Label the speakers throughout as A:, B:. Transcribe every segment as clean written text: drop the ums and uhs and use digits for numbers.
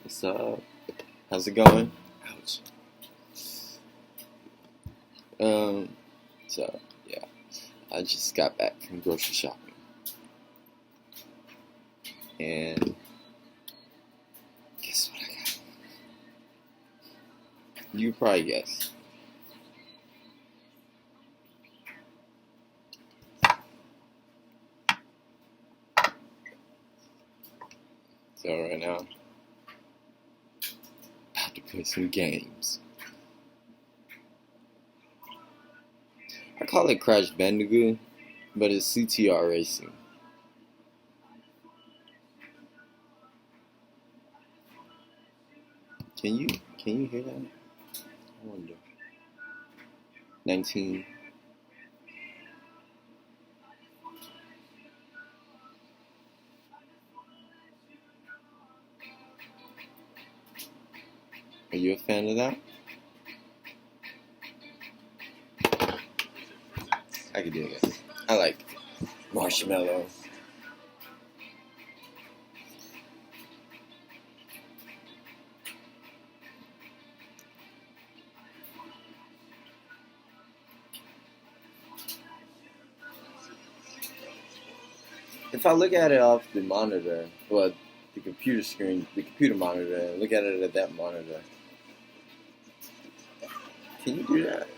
A: What's up? How's it going? Ouch. Um, yeah, I just got back from grocery shopping, and guess what I got? You probably guess. So right now, about to play some games. I call it Crash Bandicoot, but it's CTR Racing. Can you hear that? I wonder. 19. Are you a fan of that? I can do it. I like Marshmallow. If I look at it off the monitor, well, the computer screen, the computer monitor, and look at it at that monitor, can you do that?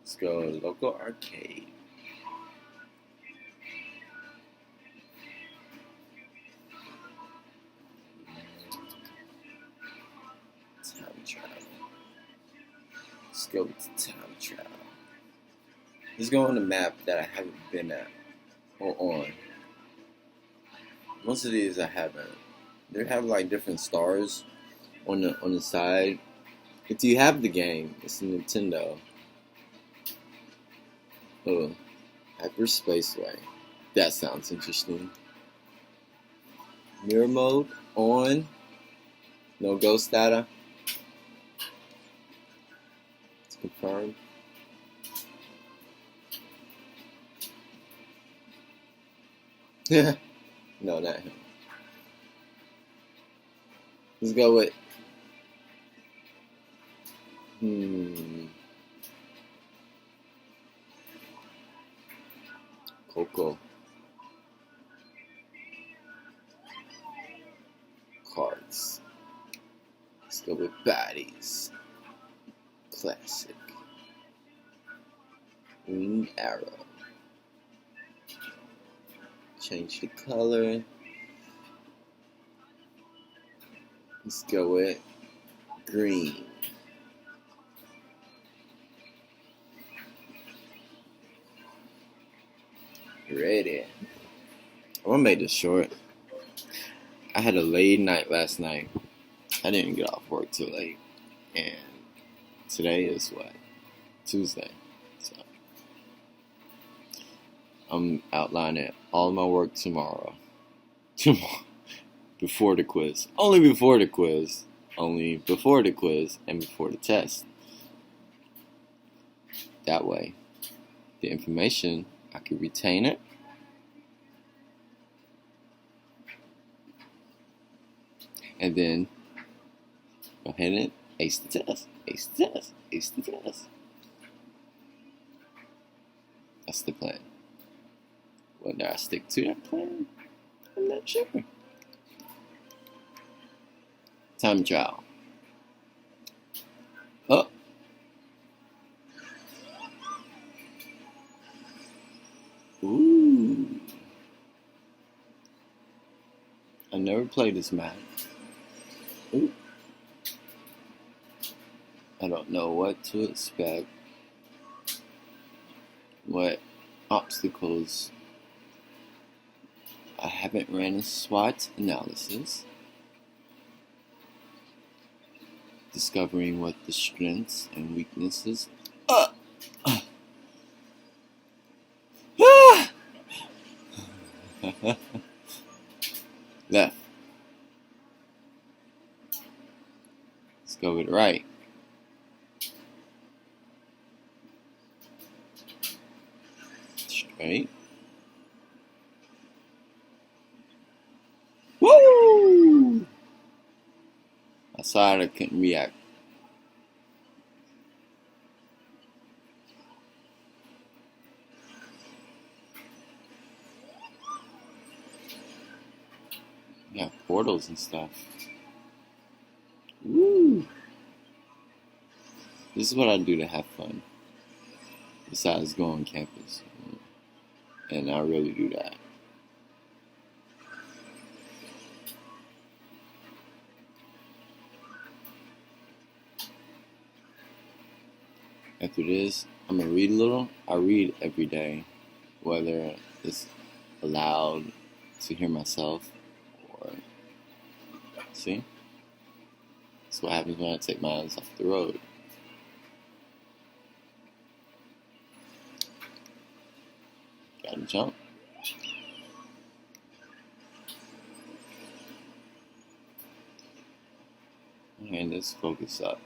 A: Let's go local arcade. Time travel. Let's go with time travel. Let's go on the map that I haven't been at or on. Most of these I haven't. They have like different stars on the side. If you have the game, it's a Nintendo. Oh, Hyper Spaceway. That sounds interesting. Mirror mode on. No ghost data. It's confirmed. No, not him. Let's go with. Coco. Cards. Let's go with baddies. Classic. Green arrow. Change the color. Let's go with green. Ready. I'm gonna make this short. I had a late night last night. I didn't get off work too late. And today is what? Tuesday. So I'm outlining all my work tomorrow. Before the quiz. Only before the quiz. Only before the quiz and before the test. That way, the information, I can retain it. And then go ahead and ace the test. Ace the test. Ace the test. That's the plan. Whether I stick to that plan, I'm not sure. Time trial. Oh. Ooh. I never played this map. Ooh. I don't know what to expect. What obstacles. I haven't ran a SWOT analysis. Discovering what the strengths and weaknesses Left. Let's go with right. Straight. Woo! I saw it, I couldn't react. Yeah, portals and stuff. Woo! This is what I do to have fun. Besides go on campus. And I really do that. After this, I'm gonna read a little. I read every day, whether it's aloud to hear myself or see. That's what happens when I take my eyes off the road. Gotta jump. And let's focus up.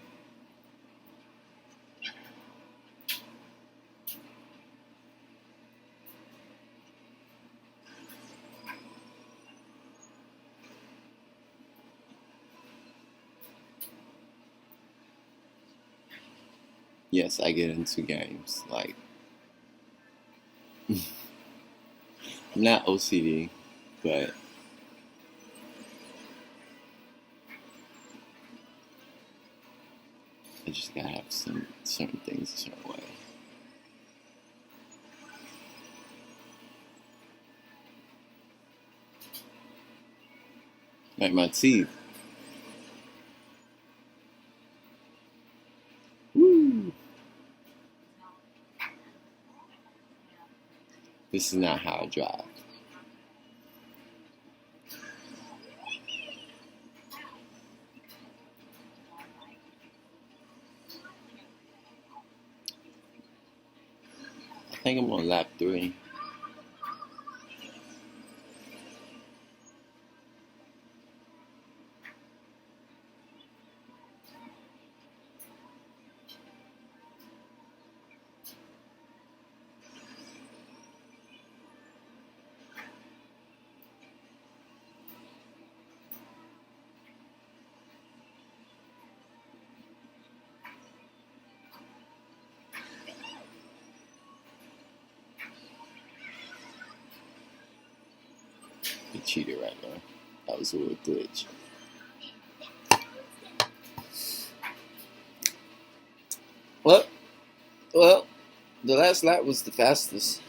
A: Yes, I get into games. Like, I'm not OCD, but I just gotta have some certain things a certain way. Like my teeth. Woo! This is not how I drive. I think I'm on lap 3. You cheated right now. That was a little glitch. Well, the last lap was the fastest.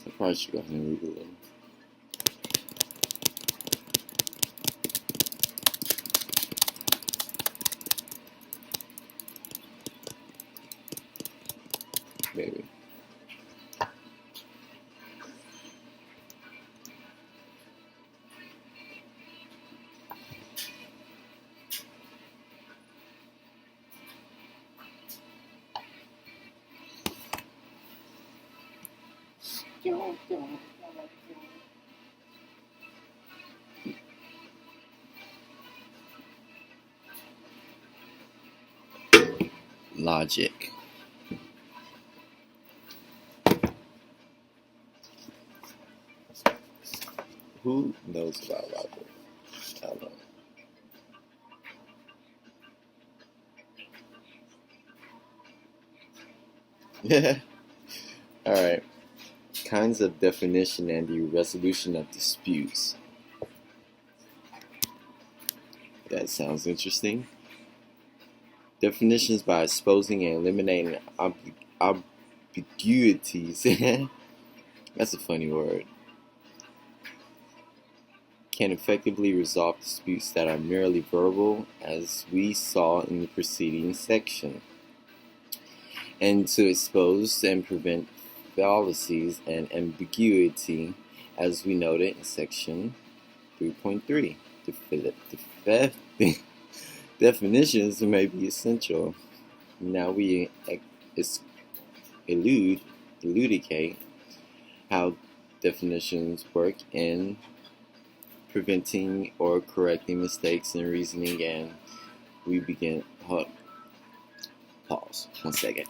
A: I probably should go ahead and read a little. Maybe. Logic. Who knows about logic? I don't know. Yeah. All right. Kinds of definition and the resolution of disputes. That sounds interesting. Definitions by exposing and eliminating ambiguities. That's a funny word. Can effectively resolve disputes that are merely verbal, as we saw in the preceding section, and to expose and prevent fallacies and ambiguity, as we noted in section 3.3. Definitions may be essential. Now we elucidate how definitions work in preventing or correcting mistakes in reasoning, and we begin. Pause 1 second.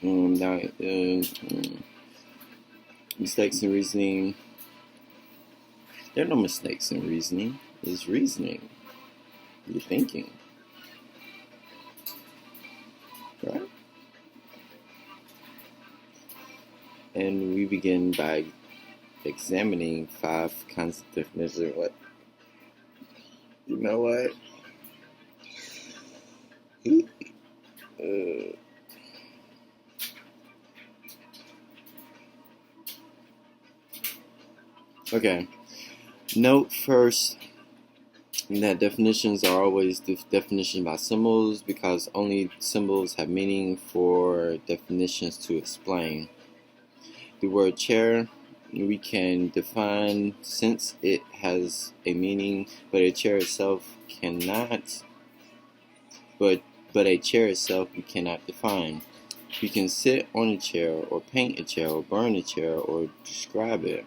A: Now, mistakes in reasoning. There are no mistakes in reasoning. It's reasoning. You're thinking, right? And we begin by examining 5 kinds of definitions. What? You know what? Okay. Note first that definitions are always definitions by symbols because only symbols have meaning for definitions to explain. The word chair we can define since it has a meaning, but a chair itself cannot. But a chair itself we cannot define. We can sit on a chair, or paint a chair, or burn a chair, or describe it.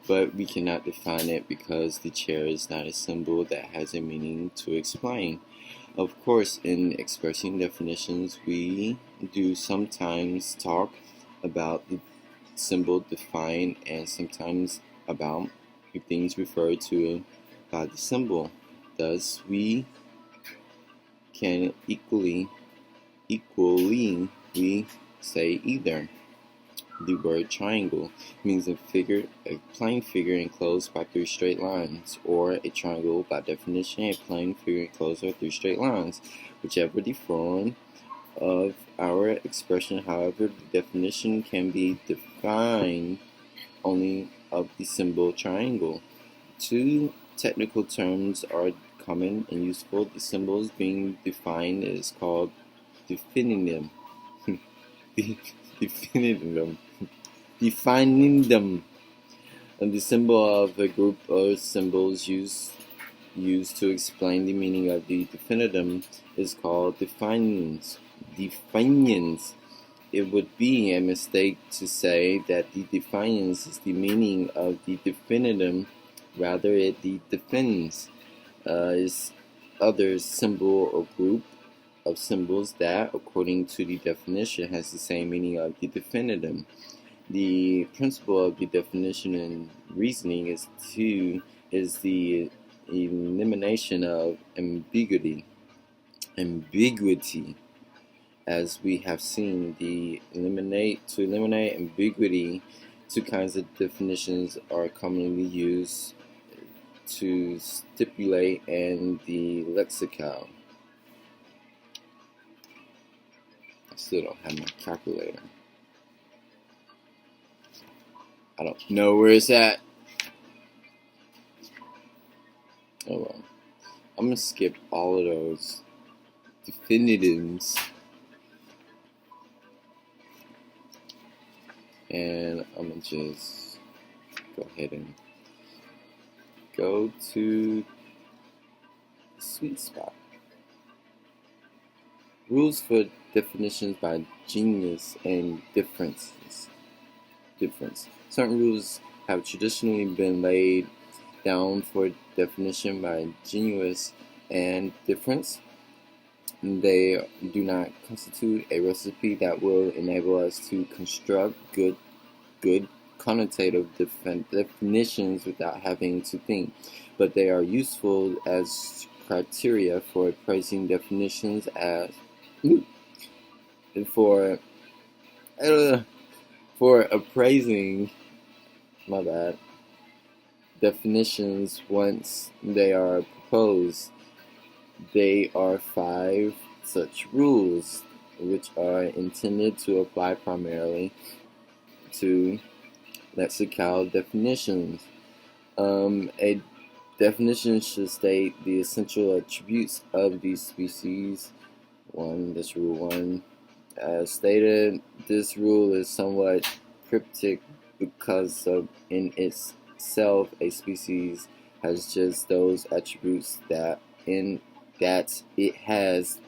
A: But we cannot define it because the chair is not a symbol that has a meaning to explain. Of course, in expressing definitions, we do sometimes talk about the symbol defined and sometimes about the things referred to by the symbol. Thus, we can equally we say either. The word triangle means a plane figure enclosed by 3 straight lines, or a triangle by definition, a plane figure enclosed by 3 straight lines. Whichever the form of our expression, however, the definition can be defined only of the symbol triangle. 2 technical terms are common and useful. The symbols being defined is called defining them. And the symbol of a group of symbols used to explain the meaning of the definitum is called definitions. It would be a mistake to say that the definitions is the meaning of the definitum. Rather, it defines is other symbol or group of symbols that, according to the definition, has the same meaning of the definitum. The principle of the definition in reasoning is the elimination of ambiguity. As we have seen, to eliminate ambiguity, 2 kinds of definitions are commonly used: to stipulate and the lexical. I still don't have my calculator. I don't know where it's at. Oh well. I'm going to skip all of those definitives. And I'm going to just go ahead and go to the sweet spot. Rules for definitions by genus and difference. Certain rules have traditionally been laid down for definition by genus and difference. They do not constitute a recipe that will enable us to construct good connotative definitions without having to think, but they are useful as criteria for appraising definitions for appraising definitions once they are proposed. There are 5 such rules, which are intended to apply primarily to lexical definitions. A Definition should state the essential attributes of these species. This rule 1. As stated, this rule is somewhat cryptic because in itself a species has just those attributes that it has,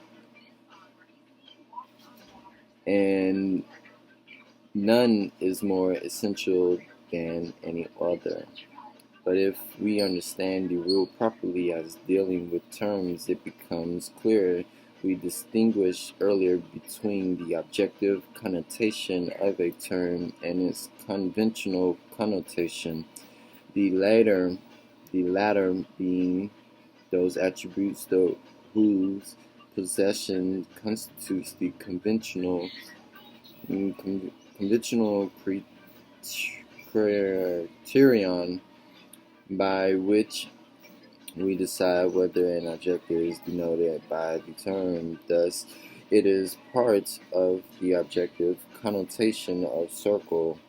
A: and none is more essential than any other. But if we understand the rule properly as dealing with terms, it becomes clearer. We distinguished earlier between the objective connotation of a term and its conventional connotation, the latter being those attributes whose possession constitutes the conventional criterion by which we decide whether an objective is denoted by the term. Thus, it is part of the objective connotation of circle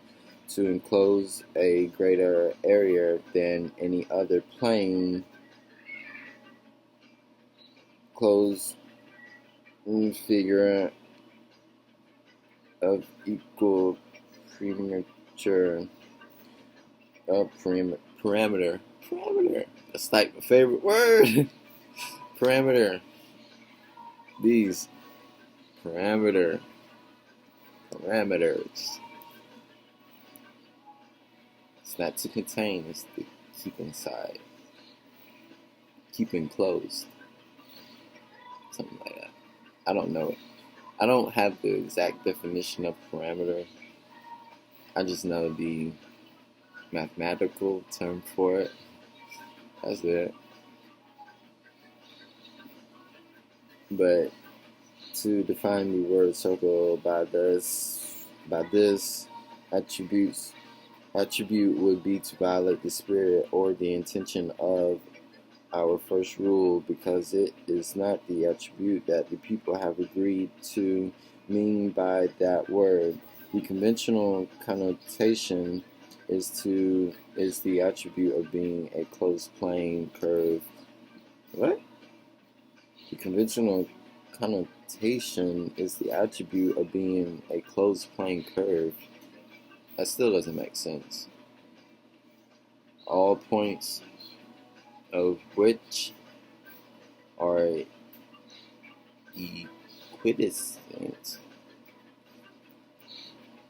A: to enclose a greater area than any other plane closed figure of equal parameter. That's like my favorite word. Parameter. These parameters. It's not to contain, it's to keep inside. Keep enclosed. Something like that. I don't know. I don't have the exact definition of parameter. I just know the mathematical term for it. That's it. But to define the word circle by this attribute would be to violate the spirit or the intention of our first rule, because it is not the attribute that the people have agreed to mean by that word. The conventional connotation is the attribute of being a closed plane curve. What? The conventional connotation is the attribute of being a closed plane curve. That still doesn't make sense. All points of which are equidistant,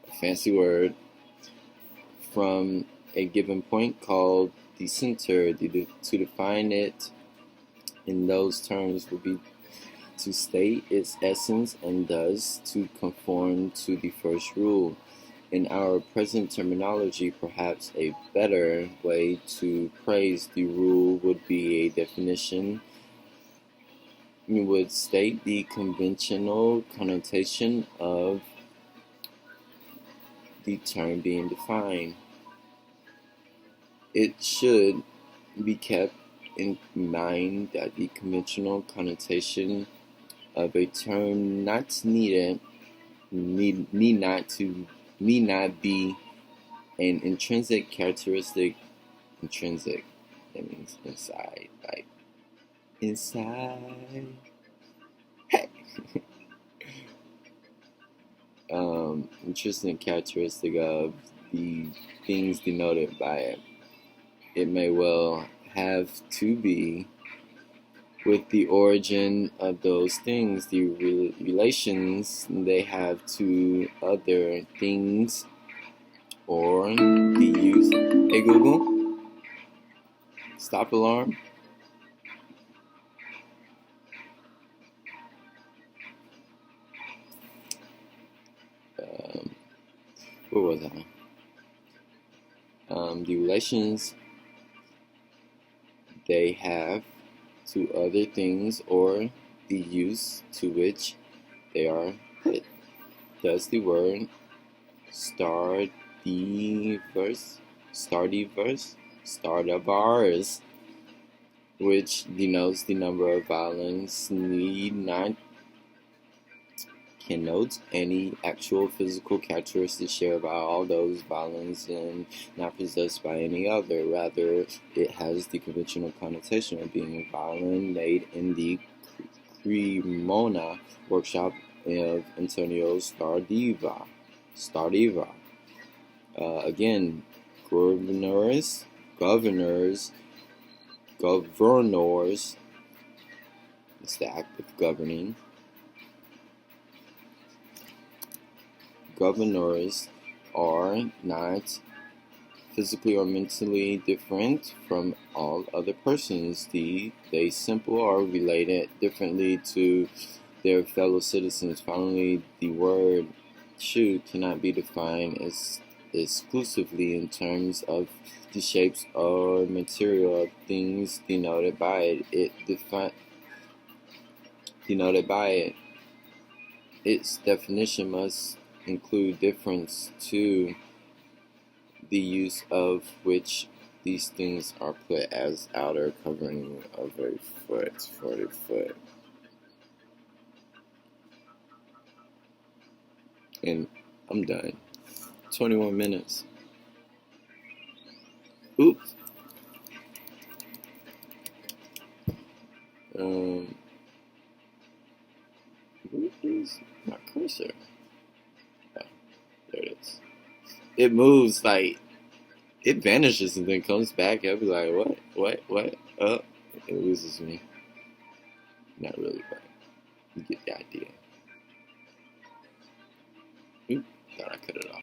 A: a fancy word, from a given point called the center. To define it in those terms would be to state its essence and thus to conform to the first rule. In our present terminology, perhaps a better way to praise the rule would be a definition. It would state the conventional connotation of the term being defined. It should be kept in mind that the conventional connotation of a term need not be an intrinsic characteristic. Intrinsic, that means inside, like inside. Hey. Intrinsic characteristic of the things denoted by it. It may well have to be with the origin of those things, the relations they have to other things, or the use. Hey Google, stop alarm. Where was I? The relations they have to other things, or the use to which they are put. Thus the word Stardiverse, which denotes the number of violins, need not connotes any actual physical characteristic shared by all those violence and not possessed by any other. Rather, it has the conventional connotation of being violent, made in the Cremona workshop of Antonio Stardiva. Again, governors, governors, governors. It's the act of governing. Governors are not physically or mentally different from all other persons. They simply are related differently to their fellow citizens. Finally, the word "shu" cannot be defined as exclusively in terms of the shapes or material of things denoted by it. Its definition must include difference to the use of which these things are put as outer covering of a foot for the foot. And I'm done. 21 minutes. Oops. Where is my cursor? Oh, there it is. It moves like it vanishes and then comes back. I'll be like, what? Oh, it loses me. Not really, but you get the idea. Oop, thought I cut it off.